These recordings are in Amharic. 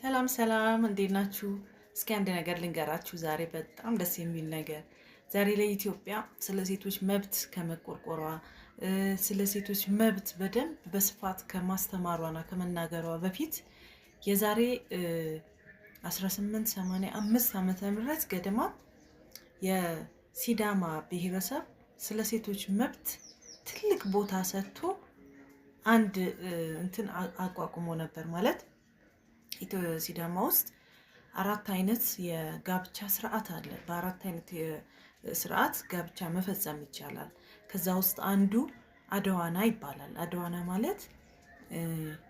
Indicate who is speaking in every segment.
Speaker 1: ሰላም ሰላም፣ እንዴት ናችሁ? እስኪ አንድ ነገር ልንገራችሁ ዛሬ በጣም ደስ የሚል ነገር። ዛሬ ላይ ኢትዮጵያ ስለ ሴቶች መብት ከመቆርቆሯ ስለ ሴቶች መብት በደንብ በስፋት ከማስተማሯና ከመናገሯ በፊት የዛሬ 1885 ዓመተ ምህረት ገደማ የሲዳማ ብሔረሰብ ስለ ሴቶች መብት ትልቅ ቦታ ሰጥቶ አንድ እንትን አቋቁሞ ነበር ማለት ሲዳማ ውስጥ 4 አይነት የጋብቻ ስርዓት አለ። በ4 አይነት ስርዓት ጋብቻ መፈጸም ይቻላል። ከዛ ውስጥ አንዱ አድዋና ይባላል። አድዋና ማለት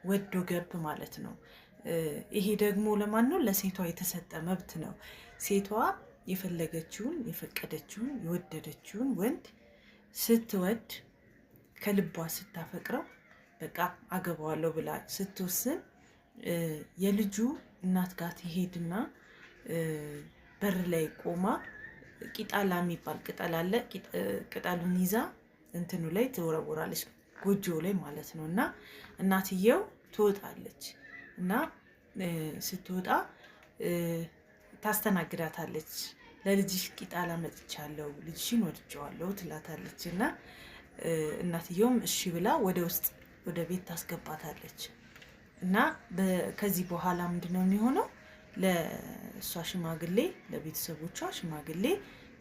Speaker 1: ወዶ ገብ ማለት ነው። ይሄ ደግሞ ለማን ነው? ለሴቷ የተሰጠ መብት ነው። ሴቷ የፈለገችውን የፈቀደችውን የወደደችውን ወንድ ስትወድ ከልቧ ስታፈቅረው በቃ አገባዋለሁ ብላ ስትወስን የልጁ እናት ጋር ትሄድና በር ላይ ቆማ ቂጣላ የሚባል ቅጠል አለ። ቅጠሉን ይዛ እንትኑ ላይ ትወረወራለች፣ ጎጆ ላይ ማለት ነው። እና እናትየው ትወጣለች እና ስትወጣ ታስተናግዳታለች። ለልጅሽ ቂጣላ መጥቻለሁ፣ ልጅሽን ወድጀዋለሁ ትላታለች። እና እናትየውም እሺ ብላ ወደ ውስጥ ወደ ቤት ታስገባታለች። እና ከዚህ በኋላ ምንድነው የሚሆነው? ለእሷ ሽማግሌ፣ ለቤተሰቦቿ ሽማግሌ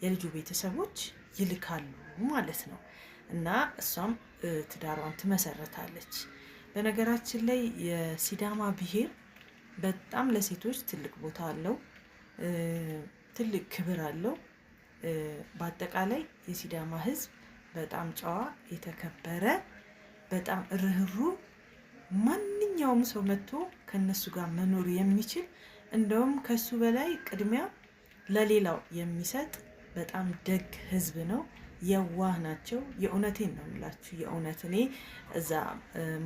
Speaker 1: የልጁ ቤተሰቦች ይልካሉ ማለት ነው። እና እሷም ትዳሯን ትመሰረታለች። በነገራችን ላይ የሲዳማ ብሔር በጣም ለሴቶች ትልቅ ቦታ አለው፣ ትልቅ ክብር አለው። በአጠቃላይ የሲዳማ ሕዝብ በጣም ጨዋ፣ የተከበረ፣ በጣም ርህሩህ፣ ማንኛውም ሰው መጥቶ ከነሱ ጋር መኖር የሚችል እንደውም ከሱ በላይ ቅድሚያ ለሌላው የሚሰጥ በጣም ደግ ህዝብ ነው። የዋህ ናቸው። የእውነቴን ነው የምላችሁ። የእውነት እኔ እዛ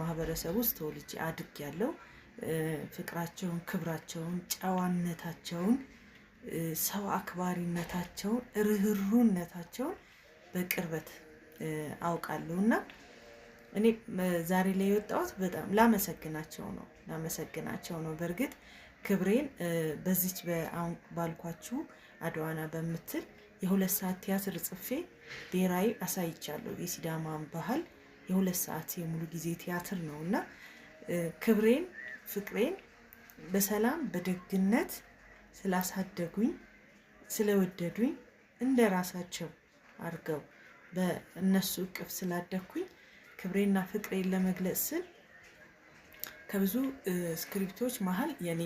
Speaker 1: ማህበረሰብ ውስጥ ተወልጄ አድጌያለሁ። ፍቅራቸውን፣ ክብራቸውን፣ ጨዋነታቸውን፣ ሰው አክባሪነታቸውን፣ ርህሩህነታቸውን በቅርበት አውቃለሁ እና እኔ ዛሬ ላይ የወጣሁት በጣም ላመሰግናቸው ነው። በእርግጥ ክብሬን በዚች አሁን ባልኳችሁ አድዋና በምትል የ2 ሰዓት ቲያትር ጽፌ ብሔራዊ አሳይቻለሁ። የሲዳማን ባህል የ2 ሰዓት የሙሉ ጊዜ ቲያትር ነው እና ክብሬን፣ ፍቅሬን በሰላም በደግነት ስላሳደጉኝ፣ ስለወደዱኝ፣ እንደ ራሳቸው አድርገው በእነሱ እቅፍ ስላደግኩኝ ክብሬና ፍቅሬን ለመግለጽ ስል ከብዙ ስክሪፕቶች መሀል የኔ